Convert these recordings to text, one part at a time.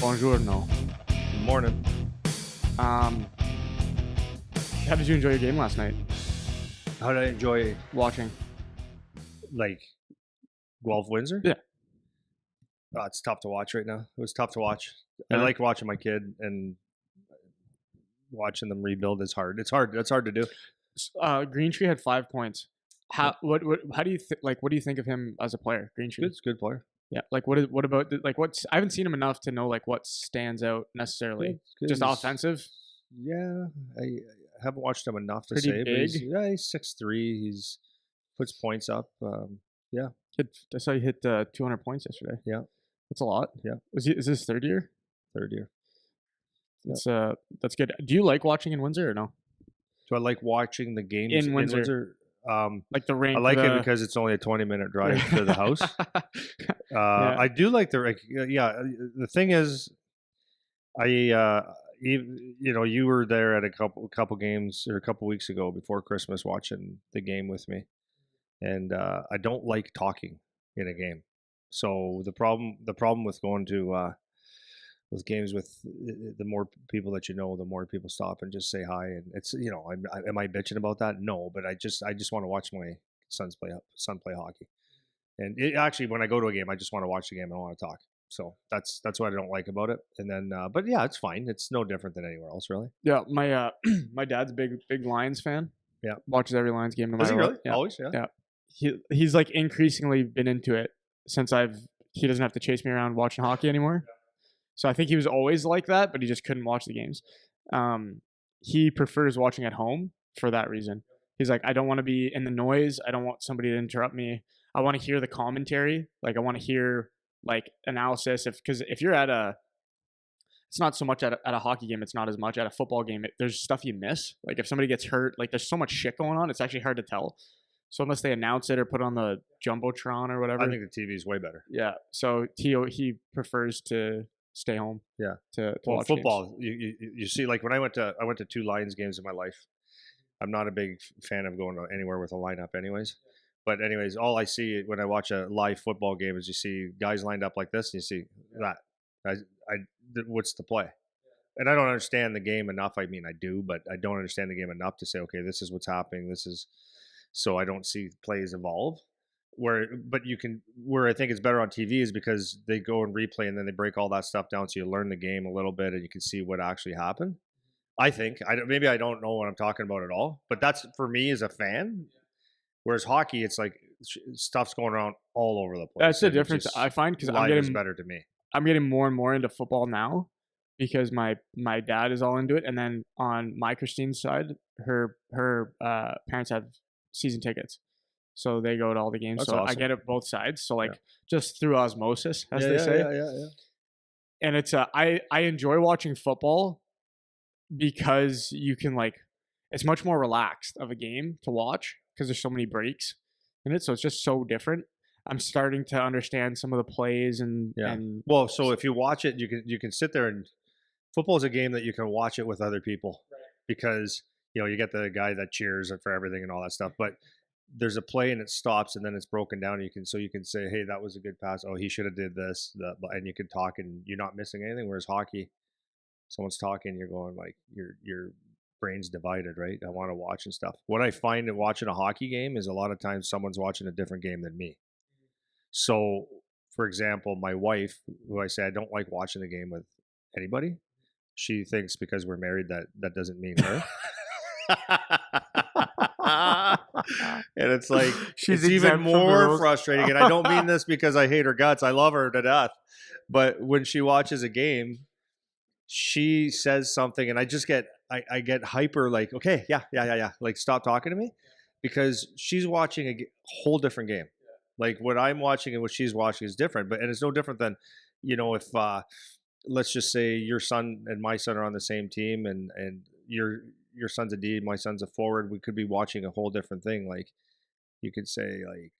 Buongiorno. Good morning. How did you enjoy your game last night? How did I enjoy Watching? like Guelph Windsor? Yeah. It's tough to watch right now. It was tough to watch. Yeah. I like watching my kid, and watching them rebuild is hard. It's hard. That's hard to do. Green Tree had 5 points. How do you what do you think of him as a player, Green Tree? It's a good player. Yeah. Like what about what's I haven't seen him enough to know like what stands out necessarily. Good. Just He's- Yeah. Yeah, I haven't watched him enough to Pretty say. But he's big. 6'3". He's puts points up. I saw he hit 200 points yesterday. Yeah. That's a lot. Yeah. Is this third year? Third year. That's good. Do you like watching in Windsor or no? Do I like watching the games In Windsor. Like the rain. I like it because it's only a 20-minute drive to the house. Yeah. I do like the thing is, you were there at a couple games or a couple weeks ago before Christmas watching the game with me, and I don't like talking in a game. So the problem with going to with games with the more people that you know, the more people stop and just say hi, and it's am I bitching about that? No, but I just want to watch my son play hockey. And actually, when I go to a game, I just want to watch the game. I don't want to talk. So that's what I don't like about it. And then, but yeah, it's fine. It's no different than anywhere else, really. Yeah, my my dad's a big Lions fan. Yeah, watches every Lions game no Does matter he really? what. Yeah. Always, yeah. Yeah, he's like increasingly been into it since he doesn't have to chase me around watching hockey anymore. Yeah. So I think he was always like that, but he just couldn't watch the games. He prefers watching at home for that reason. He's like, I don't want to be in the noise. I don't want somebody to interrupt me. I want to hear the commentary. Like I want to hear like analysis. Because if you're it's not so much at a hockey game. It's not as much at a football game. There's stuff you miss. Like if somebody gets hurt, like there's so much shit going on. It's actually hard to tell. So unless they announce it or put on the jumbotron or whatever, I think the TV is way better. Yeah. So he prefers to stay home. Yeah. To watch football. Games. You see, like when I went to 2 Lions games in my life. I'm not a big fan of going anywhere with a lineup, anyways. But anyways, all I see when I watch a live football game is you see guys lined up like this, and you see that. What's the play? And I don't understand the game enough. I mean, I do, but I don't understand the game enough to say, okay, this is what's happening. So I don't see plays evolve. Where I think it's better on TV is because they go and replay and then they break all that stuff down, so you learn the game a little bit and you can see what actually happened. I think maybe I don't know what I'm talking about at all, but that's for me as a fan. Whereas hockey, it's like stuff's going around all over the place. That's the difference I find because better to me. I'm getting more and more into football now because my dad is all into it, and then on my Christine's side, her parents have season tickets, so they go to all the games. That's so awesome. I get it both sides. So just through osmosis, as they say. Yeah. And it's I enjoy watching football because you can it's much more relaxed of a game to watch because there's so many breaks in it. So it's just so different. I'm starting to understand some of the plays and well, so if you watch it, you can sit there, and football is a game that you can watch it with other people, right? Because you get the guy that cheers for everything and all that stuff, but there's a play and it stops and then it's broken down. You can say, hey, that was a good pass. Oh, he should have did this, and you can talk and you're not missing anything. Whereas hockey, someone's talking, you're going like your brain's divided, right? I want to watch and stuff. What I find in watching a hockey game is a lot of times someone's watching a different game than me. So, for example, my wife, who I say I don't like watching the game with anybody, she thinks because we're married that doesn't mean her. And it's like it's even more frustrating. And I don't mean this because I hate her guts. I love her to death. But when she watches a game, she says something and I just get hyper, like, okay, yeah. Like, stop talking to me, because she's watching a whole different game. Like what I'm watching and what she's watching is different, and it's no different than, if let's just say your son and my son are on the same team and your son's a D, my son's a forward. We could be watching a whole different thing. Like you could say like,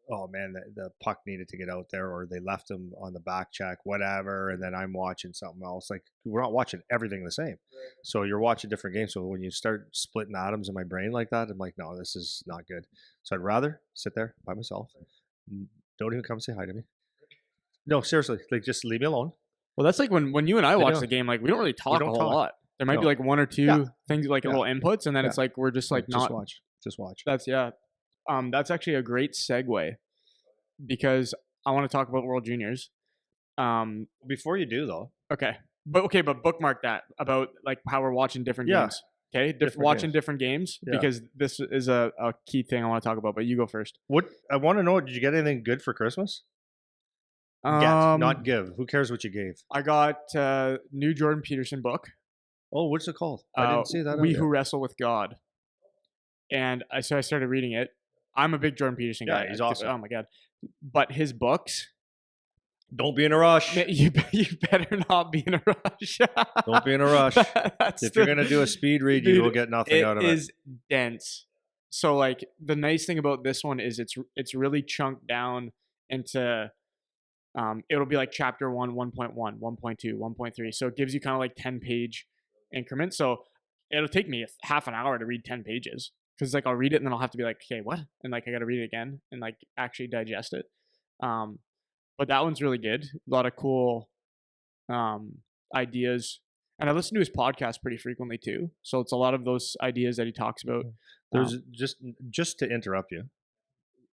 oh man, the puck needed to get out there, or they left him on the back check, whatever. And then I'm watching something else. Like we're not watching everything the same. Right. So you're watching different games. So when you start splitting atoms in my brain like that, I'm like, no, this is not good. So I'd rather sit there by myself. Don't even come say hi to me. No, seriously, like just leave me alone. Well, that's like when you and I watch do. the game, like we don't really talk a don't whole talk. lot. There might be No. like one or two Yeah. things, like Yeah. little inputs, and then Yeah. it's like we're just like not. Just watch. That's that's actually a great segue because I want to talk about World Juniors. Before you do though, Okay, but bookmark that about like how we're watching different Yeah. games. Okay, Different different games Yeah. because this is a key thing I want to talk about. But you go first. what I want to know, did you get anything good for Christmas? Not give. Who cares what you gave? I got new Jordan Peterson book. Oh, what's it called? I didn't see that. We Who Wrestle with God, and so I started reading it. I'm a big Jordan Peterson guy. Yeah, he's awesome. Oh my god! But his books. Don't be in a rush. You better not be in a rush. Don't be in a rush. If you're gonna do a speed read, you will get nothing out of it. It is dense. So like the nice thing about this one is it's really chunked down into it'll be like chapter 1, 1.1, 1.2, 1.3. So it gives you kind of like 10-page increments. So it'll take me half an hour to read 10 pages because like I'll read it and then I'll have to be like, okay, what? And like I got to read it again and like actually digest it. But that one's really good. A lot of cool ideas. And I listen to his podcast pretty frequently too. So it's a lot of those ideas that he talks about. There's just to interrupt you.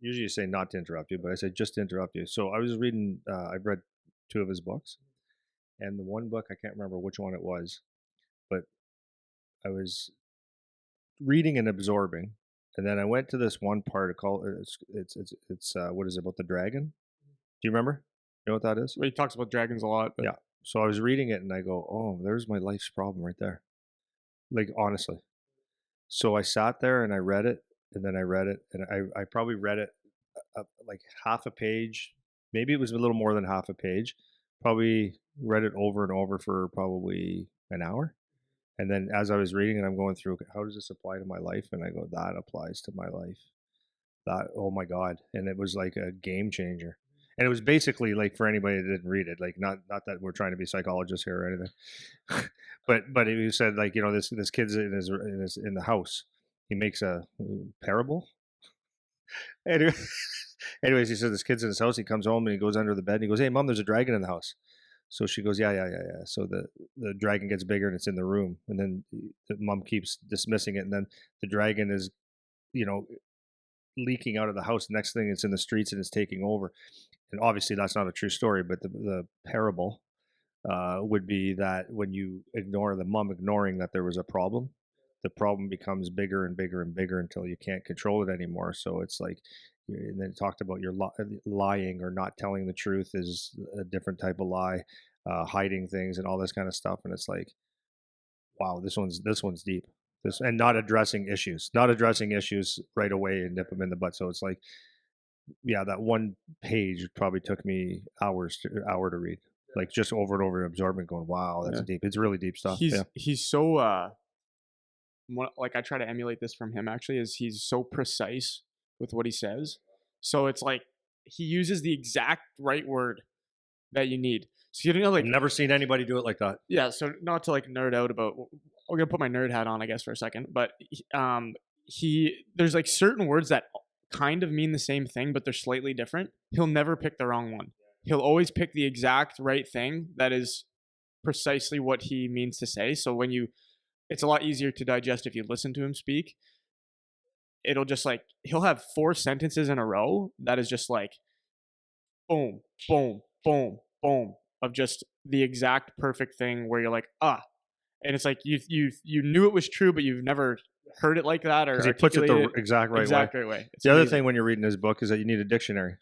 Usually you say not to interrupt you, but I say just to interrupt you. So I was reading, I've read 2 of his books. And the one book, I can't remember which one it was, but I was reading and absorbing. And then I went to this one part called, it's what is it, about the dragon? Do you remember? You know what that is? Well, he talks about dragons a lot. But Yeah. So I was reading it and I go, oh, there's my life's problem right there. Like, honestly. So I sat there and I read it and then I read it and I probably read it like half a page. Maybe it was a little more than half a page. Probably read it over and over for probably an hour. And then as I was reading it, I'm going through, how does this apply to my life? And I go, that applies to my life. That, oh my God. And it was like a game changer. And it was basically like, for anybody that didn't read it, like not that we're trying to be psychologists here or anything, but it said like, you know, this kid's in the house. He makes a parable. Anyway, anyways, he said this kid's in his house. He comes home and he goes under the bed and he goes, "Hey, Mom, there's a dragon in the house." So she goes, yeah. So the dragon gets bigger and it's in the room, and then the mom keeps dismissing it, and then the dragon is, you know, leaking out of the house. The next thing, it's in the streets and it's taking over. And obviously that's not a true story, but the parable would be that when you ignore the mom ignoring that there was a problem, the problem becomes bigger and bigger and bigger until you can't control it anymore. So it's like, and then it talked about your lying or not telling the truth is a different type of lie, hiding things and all this kind of stuff. And it's like, wow, this one's deep. And not addressing issues right away and nip them in the butt. So it's like, yeah, that one page probably took me hour to read, like just over and over absorbing, going, wow, that's deep. It's really deep stuff. He's so like I try to emulate this from him actually, is he's so precise with what he says. So it's like he uses the exact right word that you need. So you know, like I've never seen anybody do it like that. Yeah. So not to like nerd out about, I'm gonna put my nerd hat on, I guess, for a second. But there's like certain words that kind of mean the same thing, but they're slightly different. He'll never pick the wrong one. He'll always pick the exact right thing that is precisely what he means to say. So it's a lot easier to digest if you listen to him speak. It'll just like, he'll have 4 sentences in a row that is just like boom, boom, boom, boom, of just the exact perfect thing where you're like, and it's like you knew it was true, but you've never heard it like that, or because he puts it the exact right way. It's the amazing. Other thing when you're reading his book is that you need a dictionary.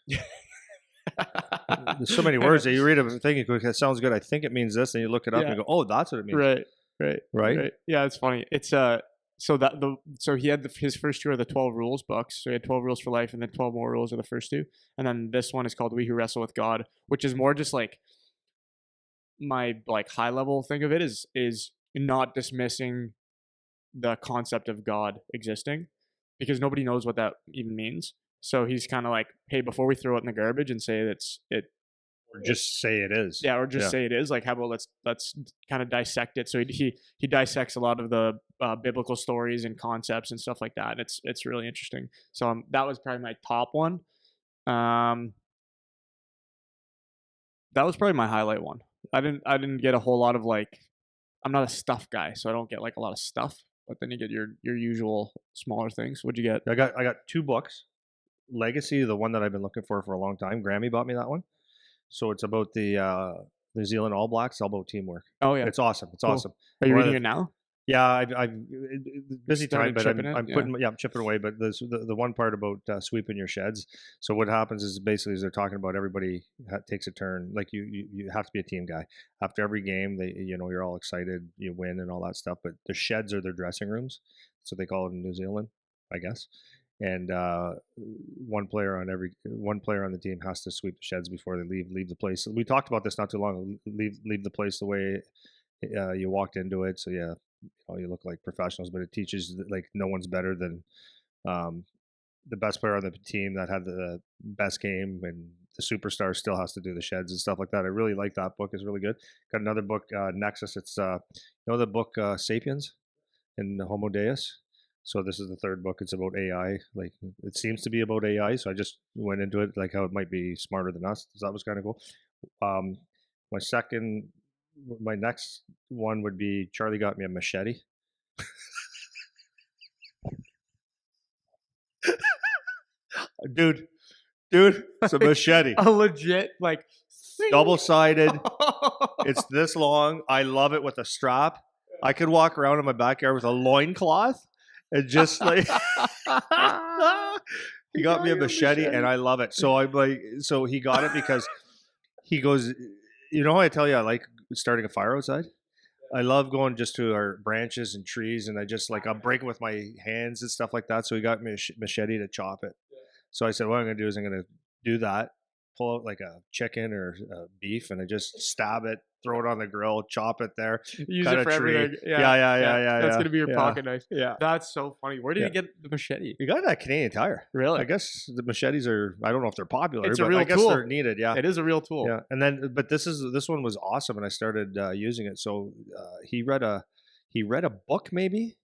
There's so many words that you read a thing, you go, that sounds good, I think it means this, and you look it up and you go, oh, that's what it means. Right. Yeah, it's funny. It's so he had his first 2 are the 12 rules books. So he had 12 rules for life, and then 12 more rules are the first 2. And then this one is called We Who Wrestle with God, which is more just like my like high level thing of it is not dismissing the concept of God existing, because nobody knows what that even means. So he's kind of like, hey, before we throw it in the garbage and say or just say it is. Yeah, or just say it is. Like, how about let's kind of dissect it. So he dissects a lot of the biblical stories and concepts and stuff like that. And it's really interesting. So that was probably my top one. That was probably my highlight one. I didn't get a whole lot of like. I'm not a stuff guy, so I don't get like a lot of stuff. But then you get your usual smaller things. What'd you get? I got 2 books. Legacy, the one that I've been looking for a long time. Grammy bought me that one. So it's about the New Zealand All Blacks, all about teamwork. Oh yeah, It's awesome. It's cool. awesome. Are you One of reading the- it now? Yeah, I've busy time, Started but chipping I'm it? putting I'm chipping away. But the one part about sweeping your sheds. So what happens is basically they're talking about everybody takes a turn. Like you have to be a team guy. After every game, you're all excited, you win and all that stuff. But the sheds are their dressing rooms, so they call it in New Zealand, I guess. And one player on the team has to sweep the sheds before they leave the place. We talked about this not too long ago. Leave the place the way you walked into it. So yeah, you look like professionals, but it teaches that, like, no one's better than um, the best player on the team that had the best game, and the superstar still has to do the sheds and stuff like that. I really like that book. It's really good. Got another book, Nexus. It's the book Sapiens and Homo Deus. So this is the third book. It's about AI. Like, it seems to be about AI. So I just went into it like how it might be smarter than us. So that was kind of cool. Um, my next one would be Charlie got me a machete. dude, it's a machete, A legit like double-sided. It's this long. I love it with a strap. I could walk around in my backyard with a loincloth and just like he got me a machete and I love it. So I'm like, so he got it because he goes, how I tell you I like starting a fire outside? I love going just to our branches and trees, and I just like I'm breaking with my hands and stuff like that. So he got me a machete to chop it. So I said, what I'm going to do is I'm going to do that, pull out like a chicken or a beef, and I just stab it, throw it on the grill, chop it there. use cut it a for tree. everything. Yeah. That's gonna be your pocket knife. Yeah. That's so funny. Where did Yeah. you get the machete? You got it at Canadian Tire. Really? I guess the machetes are, I don't know if they're popular, It's a but real I guess tool. they're needed. Yeah. It is a real tool. Yeah. And then, but this one was awesome, and I started using it. So he read a book, maybe.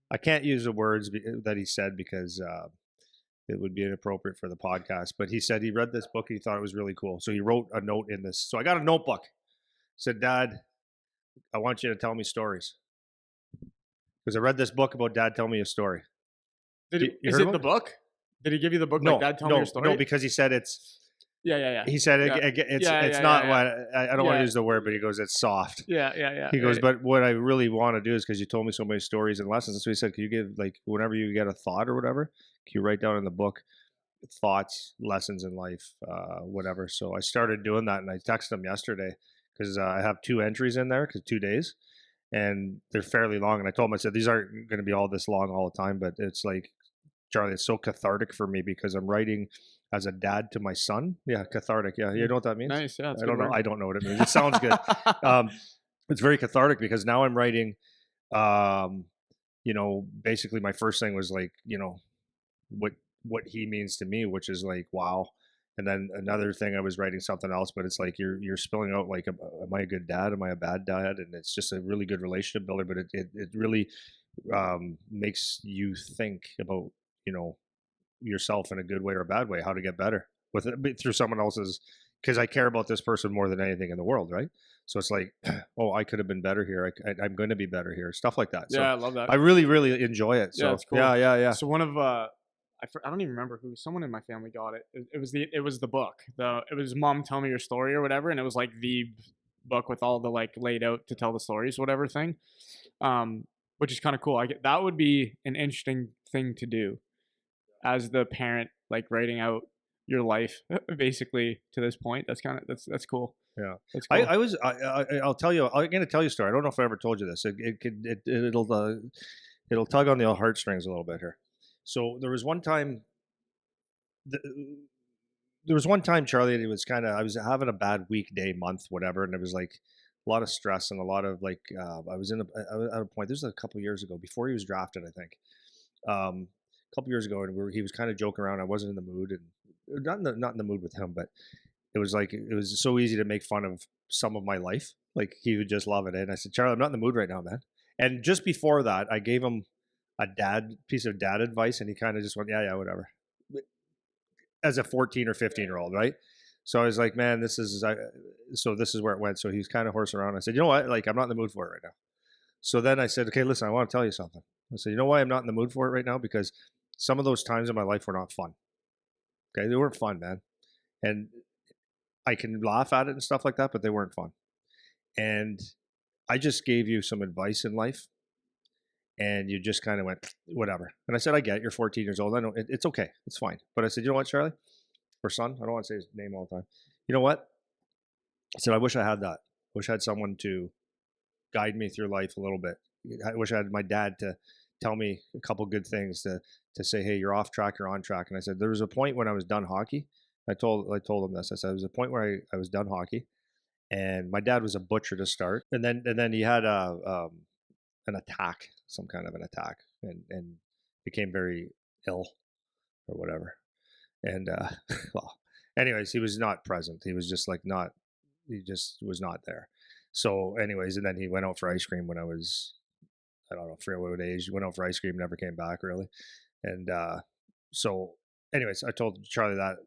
I can't use the words that he said because it would be inappropriate for the podcast. But he said he read this book and he thought it was really cool. So he wrote a note in this. So I got a notebook. Said, Dad, I want you to tell me stories. Because I read this book about Dad tell me a story. Is it the book? Did he give you the book? Like, Dad, tell me your story. No, because he said it's. Yeah. He said it's not what I don't want to use the word, but he goes, it's soft. Yeah. He goes, but what I really want to do is because you told me so many stories and lessons. That's what he said. Can you give, like, whenever you get a thought or whatever, can you write down in the book thoughts, lessons in life, whatever. So I started doing that, and I texted him yesterday because I have 2 entries in there because 2 days, and they're fairly long. And I told him, I said, these aren't going to be all this long all the time, but it's like, Charlie, it's so cathartic for me because I'm writing as a dad to my son. Yeah, cathartic. Yeah, you know what that means? Nice. Yeah, I don't know. I don't know what it means. It sounds good. It's very cathartic because now I'm writing. Basically, my first thing was like, what he means to me, which is like, wow. And then another thing, I was writing something else, but it's like you're spilling out like, am I a good dad? Am I a bad dad? And it's just a really good relationship builder. But it really makes you think about yourself in a good way or a bad way, how to get better with it through someone else's. Because I care about this person more than anything in the world, right? So it's like, oh, I could have been better here. I'm going to be better here. Stuff like that. So yeah, I love that. I really, really enjoy it. So yeah, it's cool. Yeah. So one of I don't even remember who. Someone in my family got it. It was the book. It was Mom Tell Me Your Story or whatever, and it was like the book with all the like laid out to tell the stories, whatever thing. Which is kind of cool. That would be an interesting thing to do as the parent, like writing out your life basically to this point. That's that's cool. Yeah, that's cool. I'll tell you. I'm going to tell you a story. I don't know if I ever told you this. It'll tug on the heartstrings a little bit here. So there was one time. Charlie. It was I was having a bad month, whatever, and it was like a lot of stress and a lot of like. I was at a point. This was a couple years ago, before he was drafted, I think. A couple years ago, and he was kind of joking around. I wasn't in the mood, and not in the mood with him, but it was like it was so easy to make fun of some of my life. Like, he would just love it. And I said, Charlie, I'm not in the mood right now, man. And just before that, I gave him a piece of dad advice, and he kind of just went, yeah, whatever. As a 14 or 15-year-old, right? So I was like, man, so this is where it went. So he's kind of horsing around. I said, you know what? Like, I'm not in the mood for it right now. So then I said, okay, listen, I want to tell you something. I said, you know why I'm not in the mood for it right now? Because some of those times in my life were not fun. Okay. They weren't fun, man. And I can laugh at it and stuff like that, but they weren't fun. And I just gave you some advice in life and you just kind of went, whatever. And I said, I get it. You're 14 years old. I know it's okay. It's fine. But I said, you know what, Charlie? Or son, I don't want to say his name all the time. You know what? I said, I wish I had that. I wish I had someone to guide me through life a little bit. I wish I had my dad to tell me a couple good things to say, hey, you're off track, you're on track. And I said, there was a point when I was done hockey. I told him this. I said, there was a point where I was done hockey, and my dad was a butcher to start, and then he had an attack, some kind of an attack, and became very ill or whatever. And well, anyways, he was not present. He was just like not. He just was not there. So, anyways, and then he went out for ice cream when I was, I don't know, forget what age. He went out for ice cream, never came back really. And so, anyways, I told Charlie that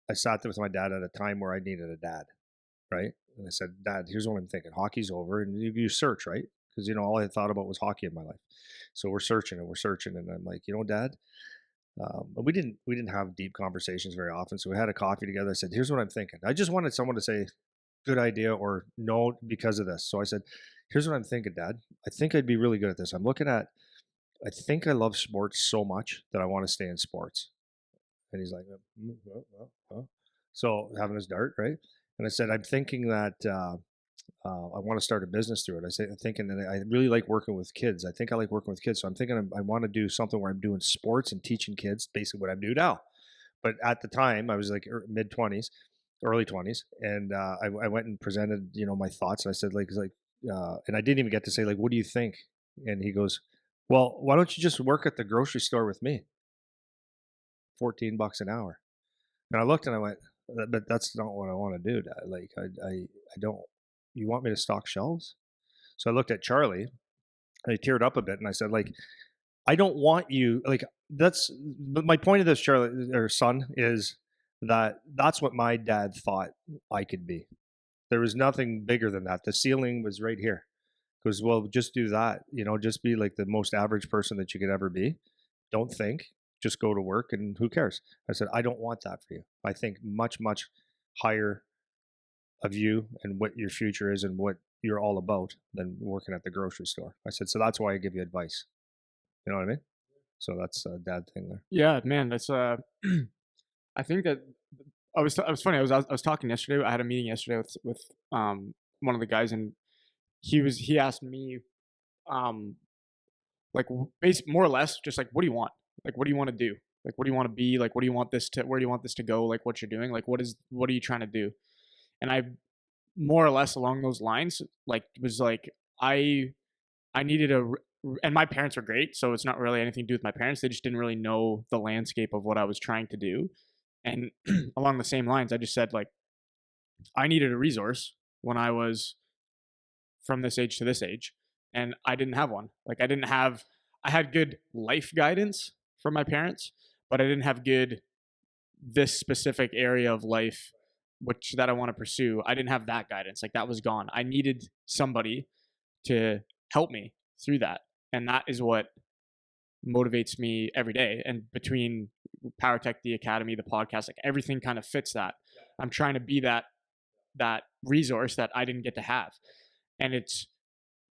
I sat there with my dad at a time where I needed a dad, right? And I said, Dad, here's what I'm thinking. Hockey's over, and you search, right? Because all I had thought about was hockey in my life. So we're searching, and I'm like, Dad. But we didn't have deep conversations very often. So we had a coffee together. I said, here's what I'm thinking. I just wanted someone to say, good idea or no because of this. So I said, here's what I'm thinking, Dad. I think I'd be really good at this. I think I love sports so much that I want to stay in sports. And he's like, so having his dart, right? And I said, I'm thinking that I want to start a business through it. I'm thinking that I really like working with kids. I think I like working with kids. So I'm thinking I want to do something where I'm doing sports and teaching kids, basically what I'm doing now. But at the time, I was like mid 20s, early 20s, and I went and presented, my thoughts. And I said, and I didn't even get to say, like, what do you think? And he goes, well, why don't you just work at the grocery store with me? $14 an hour. And I looked and I went, but that's not what I want to do, Dad. Like, I don't, you want me to stock shelves? So I looked at Charlie and he teared up a bit and I said, like, I don't want you, like, but my point of this, Charlie, or son, is that's what my dad thought I could be. There was nothing bigger than that. The ceiling was right here. Because, well, just do that, just be like the most average person that you could ever be. Don't think, just go to work and who cares? I said, I don't want that for you. I think much, much higher of you and what your future is and what you're all about than working at the grocery store. I said, so that's why I give you advice. You know what I mean? So that's a dad thing there. Yeah, man, that's I think that I was funny. I was talking yesterday. I had a meeting yesterday with one of the guys, and he asked me like more or less just like, what do you want? Like, what do you want to do? Like, what do you want to be? Like, what do you want this to? Where do you want this to go? Like, what you're doing? Like, what are you trying to do? And I more or less along those lines like was like I needed and my parents were great, so it's not really anything to do with my parents. They just didn't really know the landscape of what I was trying to do. And along the same lines, I just said like I needed a resource when I was from this age to this age, and I didn't have one. Like I had good life guidance from my parents, but I didn't have good this specific area of life which that I want to pursue. I didn't have that guidance. Like that was gone. I needed somebody to help me through that. And that is what motivates me every day. And between PowerTech, the academy, the podcast, like everything kind of fits that. I'm trying to be that resource that I didn't get to have. And it's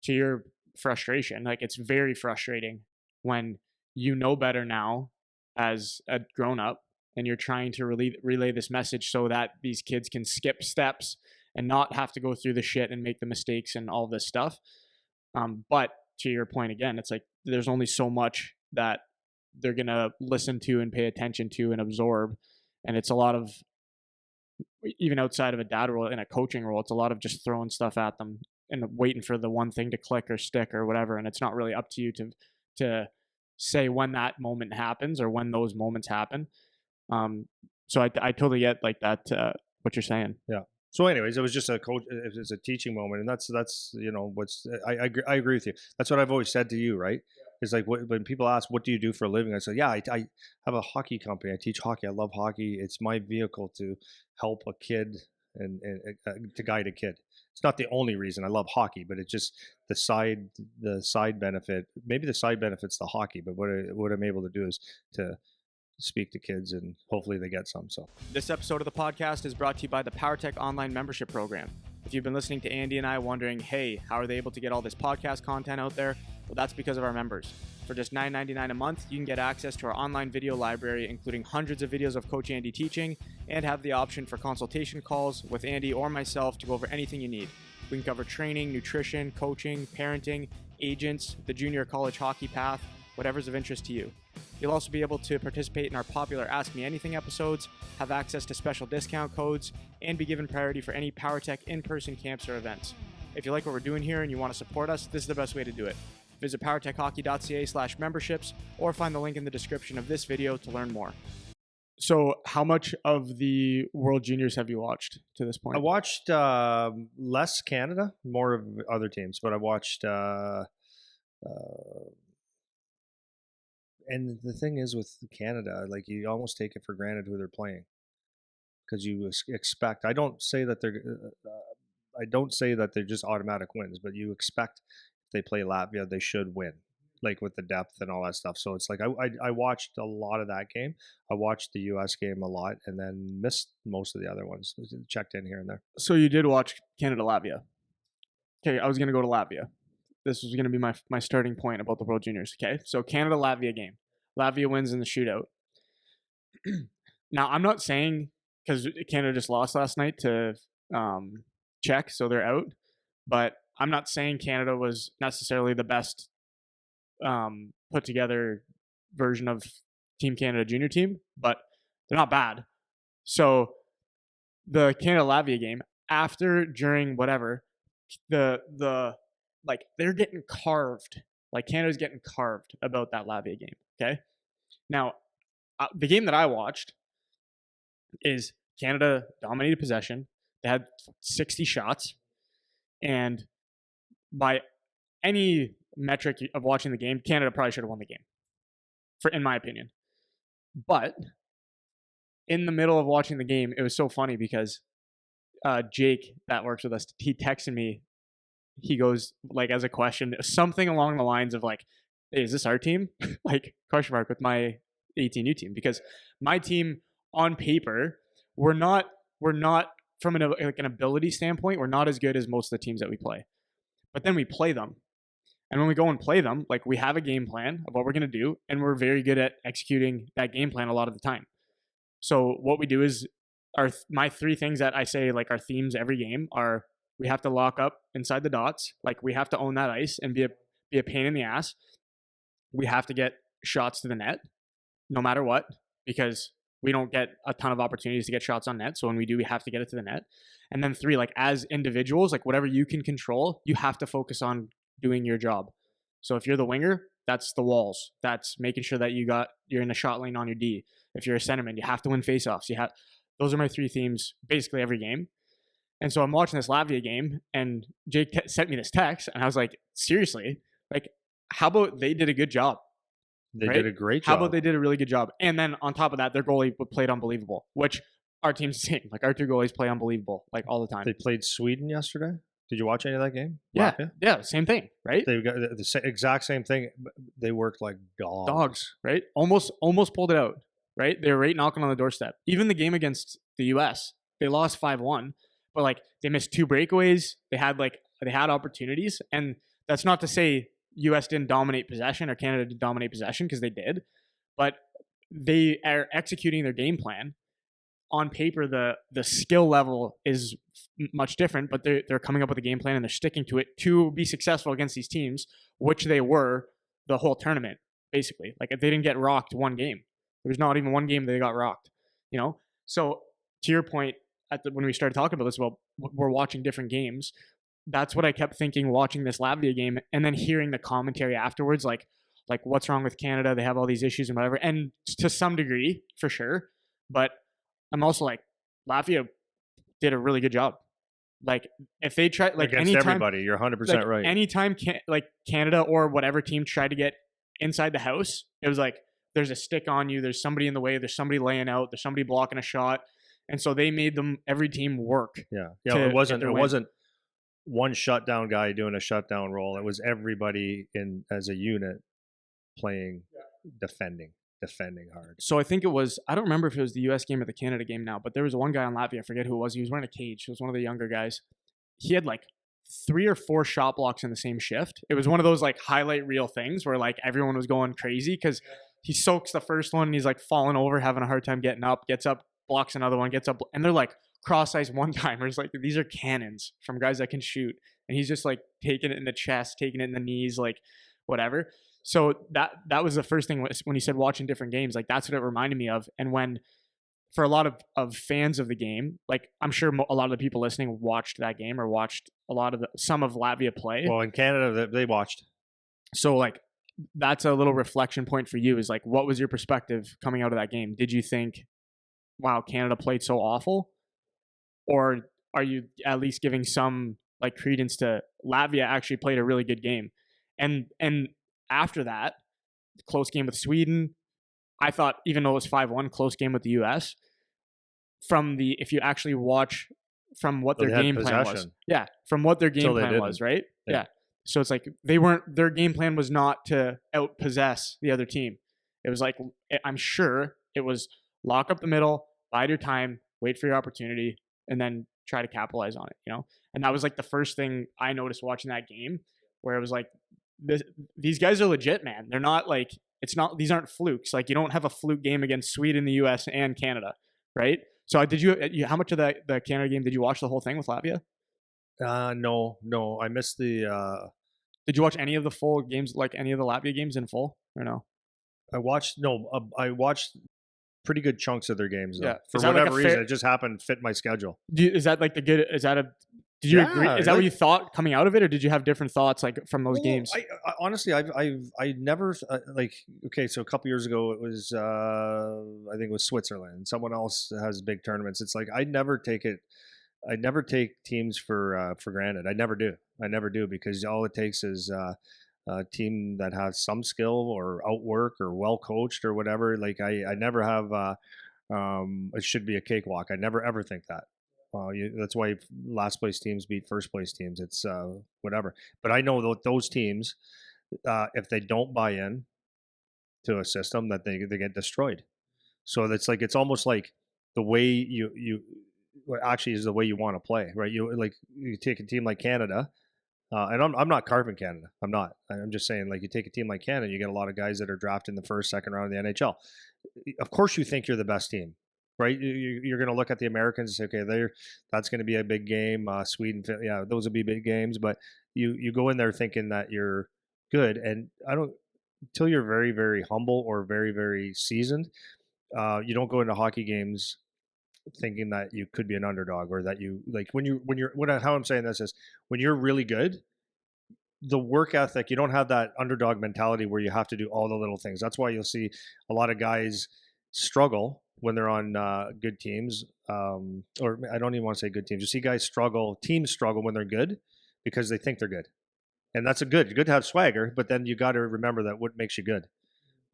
to your frustration, like it's very frustrating when you know better now as a grown up and you're trying to relay this message so that these kids can skip steps and not have to go through the shit and make the mistakes and all this stuff. But to your point again, it's like there's only so much that they're going to listen to and pay attention to and absorb. And it's a lot of, even outside of a dad role, in a coaching role, it's a lot of just throwing stuff at them and waiting for the one thing to click or stick or whatever. And it's not really up to you to say when that moment happens or when those moments happen. So I totally get like that, what you're saying. Yeah. So anyways, it was just it was a teaching moment. And that's, I agree with you. That's what I've always said to you, right? It's like when people ask, "What do you do for a living?" I say, "Yeah, I have a hockey company. I teach hockey. I love hockey. It's my vehicle to help a kid and to guide a kid. It's not the only reason I love hockey, but it's just the side benefit. Maybe the side benefit's the hockey, but what I'm able to do is to speak to kids and hopefully they get some." So this episode of the podcast is brought to you by the PowerTech online membership program. If you've been listening to Andy and I wondering, hey, how are they able to get all this podcast content out there? Well, that's because of our members. For just $9.99 a month, you can get access to our online video library, including hundreds of videos of Coach Andy teaching, and have the option for consultation calls with Andy or myself to go over anything you need. We can cover training, nutrition, coaching, parenting, agents, the junior college hockey path, whatever's of interest to you. You'll also be able to participate in our popular Ask Me Anything episodes, have access to special discount codes, and be given priority for any PowerTech in-person camps or events. If you like what we're doing here and you want to support us, this is the best way to do it. Visit powertechhockey.ca/memberships or find the link in the description of this video to learn more. So how much of the World Juniors have you watched to this point? I watched less Canada, more of other teams, but I watched and the thing is with Canada, like you almost take it for granted who they're playing because you expect. I don't say that they're just automatic wins, but you expect if they play Latvia, they should win, like with the depth and all that stuff. So it's like I watched a lot of that game. I watched the U.S. game a lot, and then missed most of the other ones. Checked in here and there. So you did watch Canada Latvia. Okay, I was gonna go to Latvia. This was going to be my starting point about the World Juniors. Okay, so Canada-Latvia game. Latvia wins in the shootout. Now, I'm not saying, because Canada just lost last night to Czech, so they're out, but I'm not saying Canada was necessarily the best put together version of Team Canada junior team, but they're not bad. So the Canada-Latvia game, after, during, whatever, like they're getting carved. Like Canada's getting carved about that Latvia game. Okay. Now, the game that I watched is Canada dominated possession. They had 60 shots, and by any metric of watching the game, Canada probably should have won the game, in my opinion. But in the middle of watching the game, it was so funny because Jake that works with us, he texted me. He goes, like, as a question, something along the lines of like, hey, is this our team? Like, question mark, with my 18U team. Because my team on paper, we're not from an ability standpoint, we're not as good as most of the teams that we play. But then we play them. And when we go and play them, like, we have a game plan of what we're going to do, and we're very good at executing that game plan a lot of the time. So what we do is my three things that I say, like, our themes every game are: we have to lock up inside the dots. Like, we have to own that ice and be a pain in the ass. We have to get shots to the net no matter what, because we don't get a ton of opportunities to get shots on net. So when we do, we have to get it to the net. And then three, like, as individuals, like, whatever you can control, you have to focus on doing your job. So if you're the winger, that's the walls. That's making sure that you're in a shot lane on your D. If you're a centerman, you have to win faceoffs. Those are my three themes basically every game. And so I'm watching this Latvia game, and Jake sent me this text, and I was like, seriously, like, how about they did a good job? They did a great job. How about they did a really good job? And then on top of that, their goalie played unbelievable, which our team's the same. Like, our two goalies play unbelievable, like, all the time. They played Sweden yesterday. Did you watch any of that game? Yeah. Latvia? Yeah, same thing, right? They got the exact same thing. They worked like dogs. Dogs, right? Almost pulled it out, right? They were right knocking on the doorstep. Even the game against the U.S., they lost 5-1. But, like, they missed two breakaways. They had opportunities. And that's not to say U.S. didn't dominate possession or Canada didn't dominate possession, because they did. But they are executing their game plan. On paper, the skill level is much different, but they're coming up with a game plan and they're sticking to it to be successful against these teams, which they were the whole tournament, basically. Like, if they didn't get rocked one game. There was not even one game they got rocked, you know? So, to your point, when we started talking about this, well, we're watching different games. That's what I kept thinking watching this Latvia game, and then hearing the commentary afterwards, like what's wrong with Canada? They have all these issues and whatever. And to some degree, for sure. But I'm also like, Latvia did a really good job. Like, if they try, like, against anytime, everybody, you're 100% right. Anytime Canada or whatever team tried to get inside the house, it was like there's a stick on you, there's somebody in the way, there's somebody laying out, there's somebody blocking a shot, and so they made every team work. Yeah. It wasn't one shutdown guy doing a shutdown role. It was everybody in as a unit playing, defending hard. So I think it was, I don't remember if it was the US game or the Canada game now, but there was one guy on Latvia, I forget who it was. He was wearing a cage. He was one of the younger guys. He had like 3 or 4 shot blocks in the same shift. It was one of those like highlight reel things where like everyone was going crazy because he soaks the first one and he's like falling over, having a hard time getting up, gets up, blocks another one, gets up, and they're like cross-ice one-timers. Like these are cannons from guys that can shoot. And he's just like taking it in the chest, taking it in the knees, like whatever. So that was the first thing when he said watching different games, like that's what it reminded me of. And when, for a lot of fans of the game, like I'm sure a lot of the people listening watched that game or watched some of Latvia play. Well, in Canada, they watched. So like that's a little reflection point for you, is like, what was your perspective coming out of that game? Did you think, wow, Canada played so awful? Or are you at least giving some like credence to Latvia actually played a really good game? And after that, close game with Sweden, I thought, even though it was 5-1, close game with the US, if you actually watch from what their game plan was. Yeah, from what their game plan was, right? Yeah. So it's like their game plan was not to outpossess the other team. It was like, I'm sure it was lock up the middle, bide your time, wait for your opportunity, and then try to capitalize on it, you know? And that was like the first thing I noticed watching that game, where it was like, these guys are legit, man. They're not like, these aren't flukes. Like you don't have a fluke game against Sweden, the US, and Canada, right? So how much of the Canada game did you watch the whole thing with Latvia? No, I missed the. Did you watch any of the full games, like any of the Latvia games in full, or no? I watched pretty good chunks of their games though. Yeah. For whatever reason, it just happened to fit my schedule. Is that like did you agree? Is that what you thought coming out of it, or did you have different thoughts like from those games? I honestly, I never like. Okay, so a couple years ago, it was I think it was Switzerland. Someone else has big tournaments. It's like I never take teams for granted. I never do because all it takes is a team that has some skill or outwork or well coached or whatever. Like I never have. It should be a cakewalk. I never ever think that. That's why last place teams beat first place teams. It's whatever. But I know those teams, if they don't buy in to a system, that they get destroyed. So it's almost like the way you actually is the way you want to play, right? You take a team like Canada, and I'm not carving Canada. I'm not. I'm just saying, like, you take a team like Canada, you get a lot of guys that are drafted in the first, second round of the NHL. Of course, you think you're the best team. Right, you're going to look at the Americans and say, okay, that's going to be a big game. Sweden, yeah, those will be big games. But you go in there thinking that you're good, and until you're very, very humble or very, very seasoned, you don't go into hockey games thinking that you could be an underdog or that you like how I'm saying this is when you're really good. The work ethic, you don't have that underdog mentality where you have to do all the little things. That's why you'll see a lot of guys struggle when they're on good teams, or I don't even want to say good teams. You see teams struggle when they're good because they think they're good. And that's good to have swagger, but then you got to remember that what makes you good,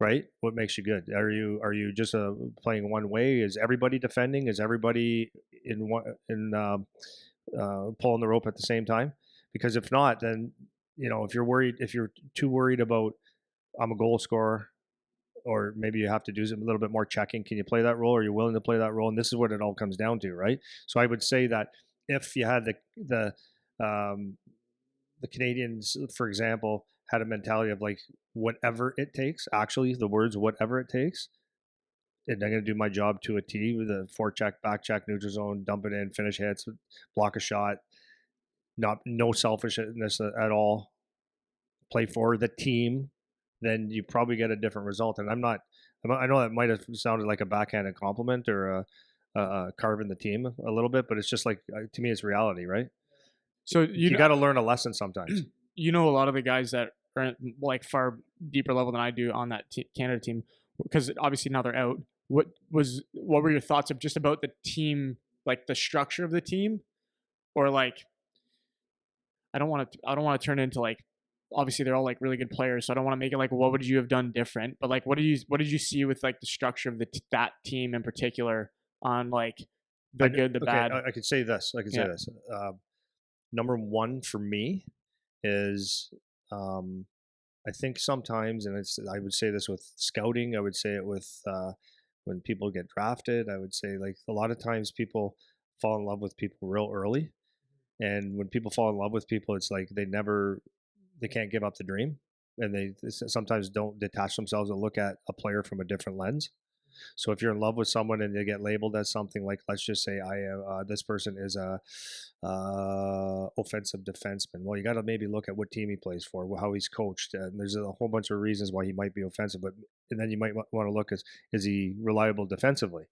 right? What makes you good? Are you just playing one way? Is everybody defending? Is everybody pulling the rope at the same time? Because if not, then, if you're too worried about, I'm a goal scorer, or maybe you have to do a little bit more checking. Can you play that role? Are you willing to play that role? And this is what it all comes down to, right? So I would say that if you had the Canadians, for example, had a mentality of like whatever it takes, actually the words whatever it takes, and I'm going to do my job to a T with a forecheck, back check, neutral zone, dump it in, finish hits, block a shot, no selfishness at all, play for the team, then you probably get a different result. And I know that might have sounded like a backhanded compliment or carving the team a little bit, but it's just like, to me, it's reality, right? So you got to learn a lesson sometimes. You know, a lot of the guys that are like far deeper level than I do on that Canada team, because obviously now they're out. What were your thoughts of just about the team, like the structure of the team, or like, I don't want to turn into like obviously they're all like really good players, so I don't want to make it like what would you have done different, but like what did you see with like the structure of that team in particular on like the good, the Okay, bad? I could say this. I could say Yeah. this. Number one for me is I think sometimes, and I would say this with scouting. I would say it with when people get drafted. I would say like a lot of times people fall in love with people real early, and when people fall in love with people, it's like they can't give up the dream, and they sometimes don't detach themselves and look at a player from a different lens. So if you're in love with someone and they get labeled as something like, let's just say, I am this person is a offensive defenseman. Well, you got to maybe look at what team he plays for, how he's coached, and there's a whole bunch of reasons why he might be offensive. But and then you might want to look as is he reliable defensively,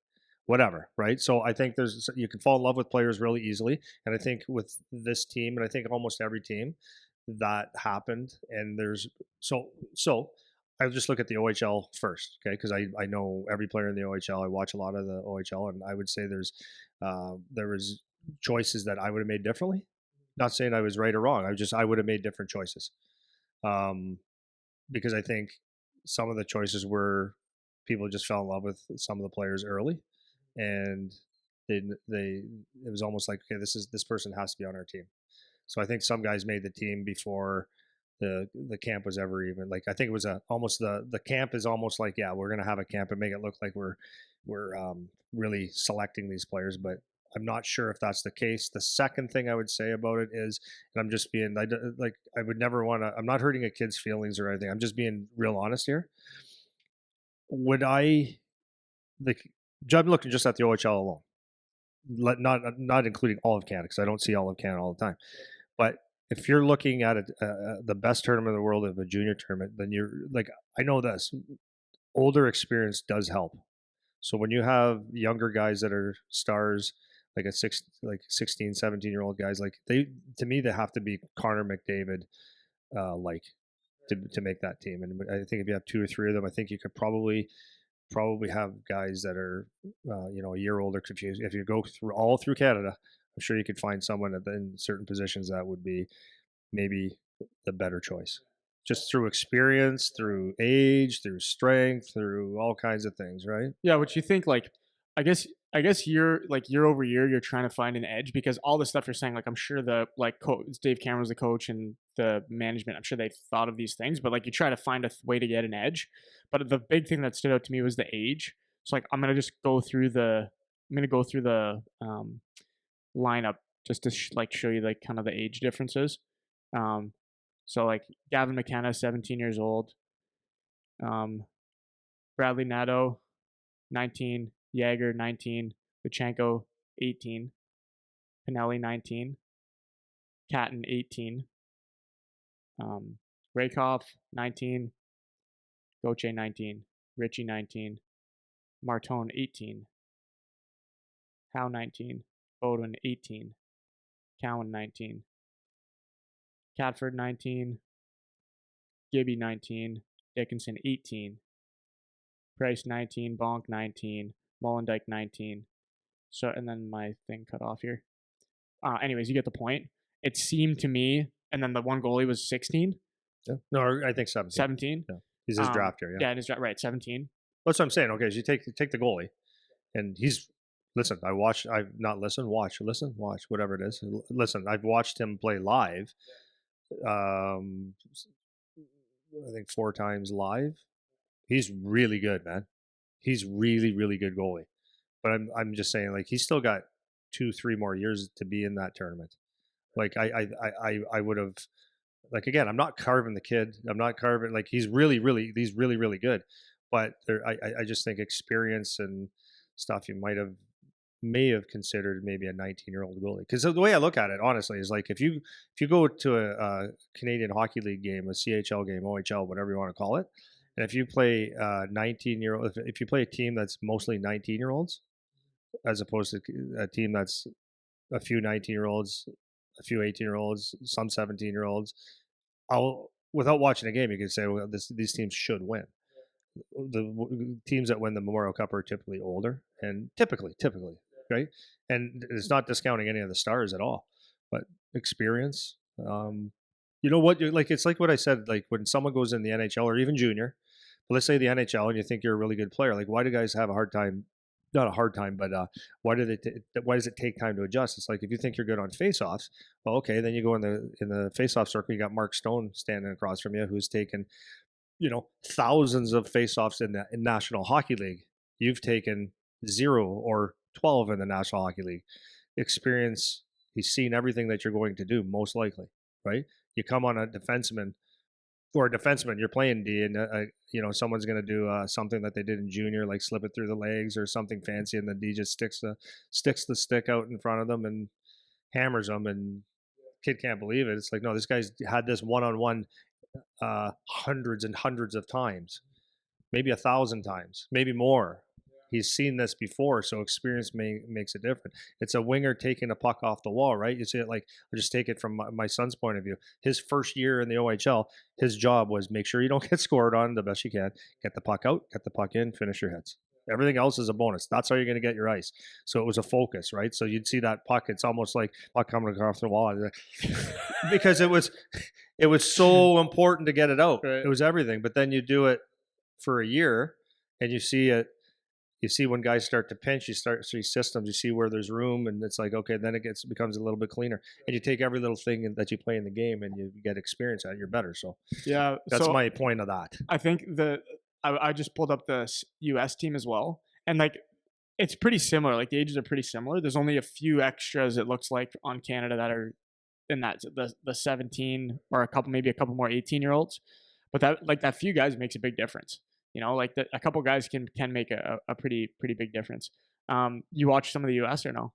whatever, right? So I think you can fall in love with players really easily, and I think with this team, and I think almost every team, that happened. And there's so I'll just look at the OHL first, okay? Because I know every player in the OHL. I watch a lot of the OHL, and I would say there was choices that I would have made differently. Not saying I was right or wrong. I would have made different choices, um, because I think some of the choices were people just fell in love with some of the players early, and they it was almost like, okay, this person has to be on our team. So I think some guys made the team before the camp was ever even, like, I think it was almost the camp is almost like, yeah, we're gonna have a camp and make it look like we're really selecting these players, but I'm not sure if that's the case. The second thing I would say about it is, and I'm just being like I would never want to. I'm not hurting a kid's feelings or anything. I'm just being real honest here. Would I the I'm looking just at the OHL alone, not including all of Canada because I don't see all of Canada all the time. But if you're looking at the best tournament in the world of a junior tournament, then you're like, I know this older experience does help. So when you have younger guys that are stars, like like 16, 17-year-old guys, like to me, they have to be Connor McDavid, like to make that team. And I think if you have two or three of them, I think you could probably have guys that are, a year older. Confused. If you go through Canada, I'm sure you could find someone in certain positions that would be maybe the better choice, just through experience, through age, through strength, through all kinds of things, right? Yeah, what you think like I guess you're like year over year you're trying to find an edge because all the stuff you're saying, like I'm sure the like Dave Cameron's the coach and the management, I'm sure they thought of these things, but like you try to find a way to get an edge. But the big thing that stood out to me was the age. So like I'm gonna go through the lineup just to like show you like kind of the age differences. Um, so like Gavin McKenna, 17 years old. Um, Bradley Nadeau, 19, Yager 19, Luchenko 18, Pinelli 19, Catton 18, Rakoff 19, Goche 19, Richie 19, Martone 18, Howe 19, Bowden 18, Cowan 19, Catford 19, Gibby 19, Dickinson 18, Price 19, Bonk 19, Mollendijk 19. So and then my thing cut off here. Anyways, you get the point. It seemed to me, and then the one goalie was 16. Yeah. No, I think 17. 17. Yeah. He's his draft year. Yeah. Yeah, it is right. 17. That's what I'm saying. Okay, so you take the goalie, and he's listen. I've not listened. Watch. Whatever it is. Listen, I've watched him play live. Um, I think 4 times live. He's really good, man. He's really, really good goalie. But I'm just saying, like, he's still got 2, 3 more years to be in that tournament. Like I would have, like, again, I'm not carving the kid. I'm not carving, like, he's really, really good. But I just think experience and stuff you may have considered maybe a 19-year-old goalie. Because the way I look at it, honestly, is like if you go to a Canadian Hockey League game, a CHL game, OHL, whatever you want to call it, and if you play 19-year-old, if you play a team that's mostly 19-year-olds, as opposed to a team that's a few 19-year-olds, a few 18-year-olds, some 17-year-olds, without watching a game, you could say, well, these teams should win. The teams that win the Memorial Cup are typically older, and typically, right? And it's not discounting any of the stars at all, but experience. You know what? Like it's like what I said. Like when someone goes in the NHL or even junior, but let's say the NHL, and you think you're a really good player. Like why do guys have a hard time? Not a hard time, but why does it take time to adjust? It's like if you think you're good on faceoffs, well, okay, then you go in the faceoff circle. You got Mark Stone standing across from you, who's taken thousands of faceoffs in National Hockey League. You've taken 0 or 12 in the National Hockey League. Experience. He's seen everything that you're going to do, most likely, right? You come on a defenseman or a defenseman, you're playing D, and someone's going to do something that they did in junior, like slip it through the legs or something fancy, and the D just sticks the stick out in front of them and hammers them, and kid can't believe it. It's like, no, this guy's had this one-on-one hundreds and hundreds of times, maybe 1,000 times, maybe more. He's seen this before, so experience makes it different. It's a winger taking a puck off the wall, right? You see it like, I'll just take it from my son's point of view. His first year in the OHL, his job was make sure you don't get scored on the best you can, get the puck out, get the puck in, finish your hits. Everything else is a bonus. That's how you're going to get your ice. So it was a focus, right? So you'd see that puck. It's almost like puck coming across the wall because it was so important to get it out. Right. It was everything. But then you do it for a year, and you see it. You see when guys start to pinch, you start to see systems, you see where there's room, and it's like, okay, then it becomes a little bit cleaner. And you take every little thing that you play in the game and you get experience at it, you're better. So yeah, that's my point of that. I think I just pulled up the US team as well. And like, it's pretty similar. Like the ages are pretty similar. There's only a few extras, it looks like, on Canada that are in the 17 or maybe a couple more 18-year-olds. But that few guys makes a big difference. Like a couple guys can make a pretty big difference. You watch some of the US or no?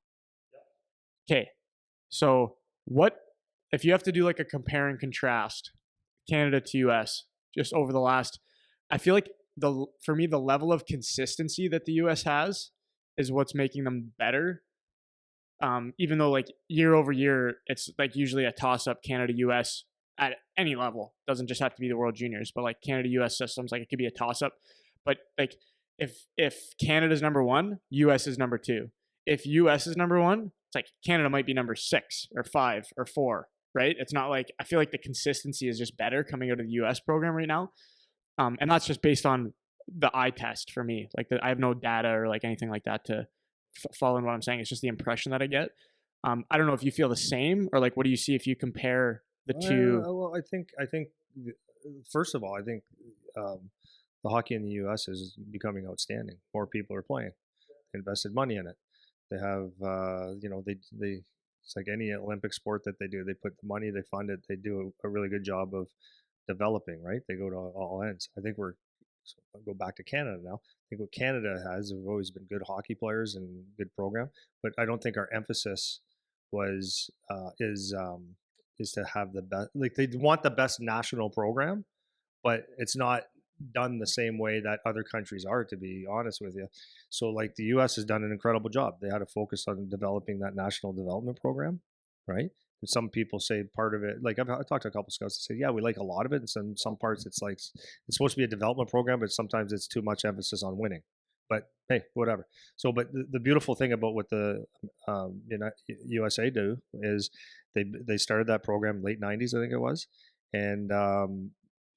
Okay. So what if you have to do like a compare and contrast Canada to US just over the last, I feel like for me, the level of consistency that the US has is what's making them better. Even though like year over year, it's like usually a toss up Canada US at any level. Doesn't just have to be the World Juniors, but like Canada US systems, like it could be a toss up. But like if Canada's number 1, US is number 2. If US is number 1, it's like Canada might be number 6 or 5 or 4, right? It's not like, I feel like the consistency is just better coming out of the US program right now. And that's just based on the eye test for me. Like I have no data or like anything like that to follow in what I'm saying. It's just the impression that I get. I don't know if you feel the same, or like, what do you see if you compare the two? Well, I think first of all, I think the hockey in the U.S. is becoming outstanding. More people are playing. They invested money in it. They have, they it's like any Olympic sport that they do. They put the money, they fund it. They do a really good job of developing. Right? They go to all ends. I think so I'll go back to Canada now. I think what Canada has have always been good hockey players and good program, but I don't think our emphasis was is to have the best. Like they want the best national program, but it's not done the same way that other countries are, to be honest with you. So like the US has done an incredible job. They had to focus on developing that national development program, right? And some people say part of it, like I've talked to a couple scouts that say, yeah, we like a lot of it. And some parts it's like, it's supposed to be a development program, but sometimes it's too much emphasis on winning. But hey, whatever. So, but the beautiful thing about what the USA do is they started that program late 90s, I think it was. And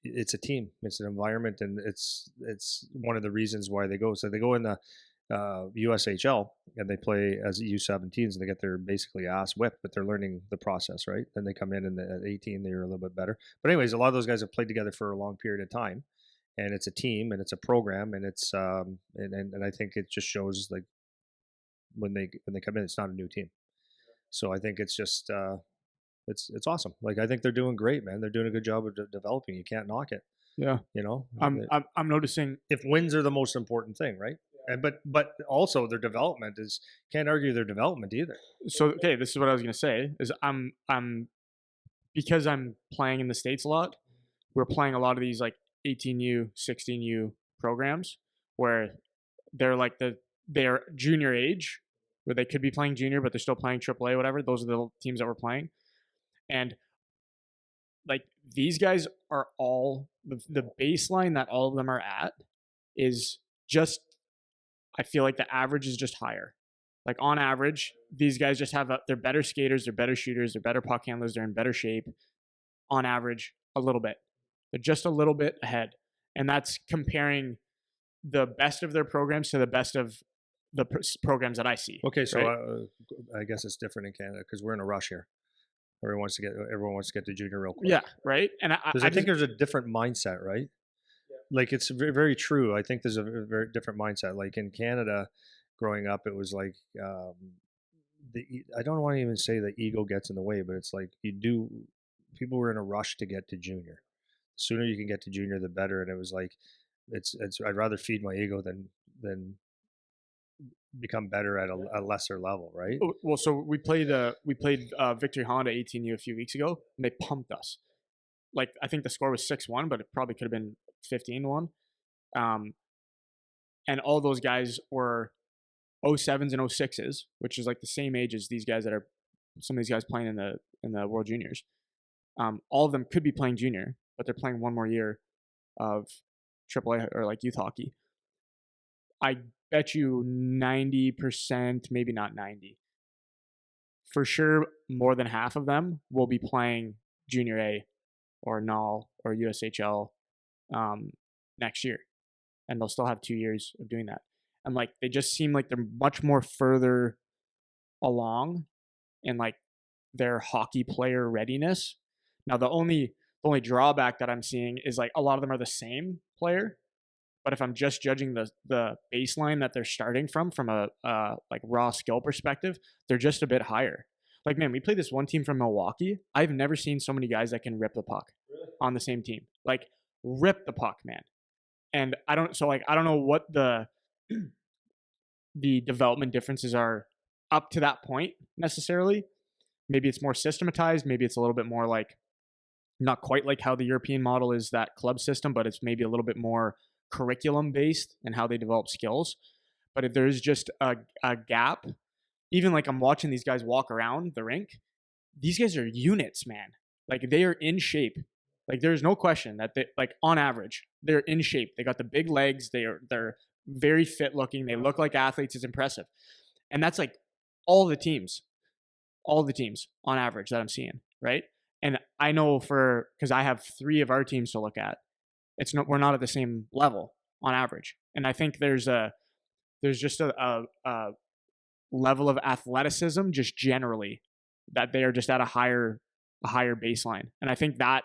it's a team, it's an environment, and it's one of the reasons why they go. So they go in the USHL and they play as U17s and they get their basically ass whipped, but they're learning the process, right? Then they come in and at 18 they're a little bit better. But anyways, a lot of those guys have played together for a long period of time, and it's a team and it's a program, and it's and I think it just shows like when they come in, it's not a new team. So I think it's just it's awesome. Like I think they're doing great, man. They're doing a good job of developing. You can't knock it. Yeah, I'm noticing if wins are the most important thing, right? And but also their development is, can't argue their development either. So okay, this is what I was gonna say is I'm because I'm playing in the States a lot. We're playing a lot of these like 18U, 16U programs where they're like they're junior age, where they could be playing junior, but they're still playing AAA, whatever. Those are the teams that we're playing. And like these guys are all the baseline that all of them are at is just, I feel like the average is just higher. Like on average, these guys just have they're better skaters, they're better shooters, they're better puck handlers, they're in better shape. on average a little bit. They're just a little bit ahead. And that's comparing the best of their programs to the best of the programs that I see. Okay, so right? I guess it's different in Canada because we're in a rush here. Everyone wants to get to junior real quick. Yeah, right. And because I think there's a different mindset, right? Like it's very, very true. I think there's a very different mindset. Like in Canada, growing up, it was like I don't want to even say the ego gets in the way, but it's like people were in a rush to get to junior. The sooner you can get to junior, the better. And it was like it's I'd rather feed my ego than become better at a lesser level, right? Well, so we played Victory Honda 18U a few weeks ago, and they pumped us. Like I think the score was 6-1, but it probably could have been 15-1. And all those guys were 07s and 06s, which is like the same age as these guys that are some of these guys playing in the World Juniors. All of them could be playing junior, but they're playing one more year of AAA or like youth hockey. I bet you 90%, maybe not 90, for sure more than half of them will be playing junior A or NAL or USHL next year. And they'll still have 2 years of doing that. And like they just seem like they're much more further along in like their hockey player readiness. Now the only drawback that I'm seeing is like a lot of them are the same player, but if I'm just judging the baseline that they're starting from a like raw skill perspective, they're just a bit higher. Like man, we played this one team from Milwaukee. I've never seen so many guys that can rip the puck on the same team. Like rip the puck, man. And I don't know what the development differences are up to that point necessarily. Maybe it's more systematized. Maybe it's a little bit more like not quite like how the European model is, that club system, but it's maybe a little bit more curriculum based and how they develop skills. But if there's just a gap, even like I'm watching these guys walk around the rink, these guys are units, man. Like they are in shape. Like there's no question that they, like on average, they're in shape. They got the big legs. They're very fit looking. They look like athletes. It's impressive. And that's like all the teams on average that I'm seeing, right? And I know because I have 3 of our teams to look at, we're not at the same level on average. And I think there's just a level of athleticism just generally that they are just at a higher baseline. And I think that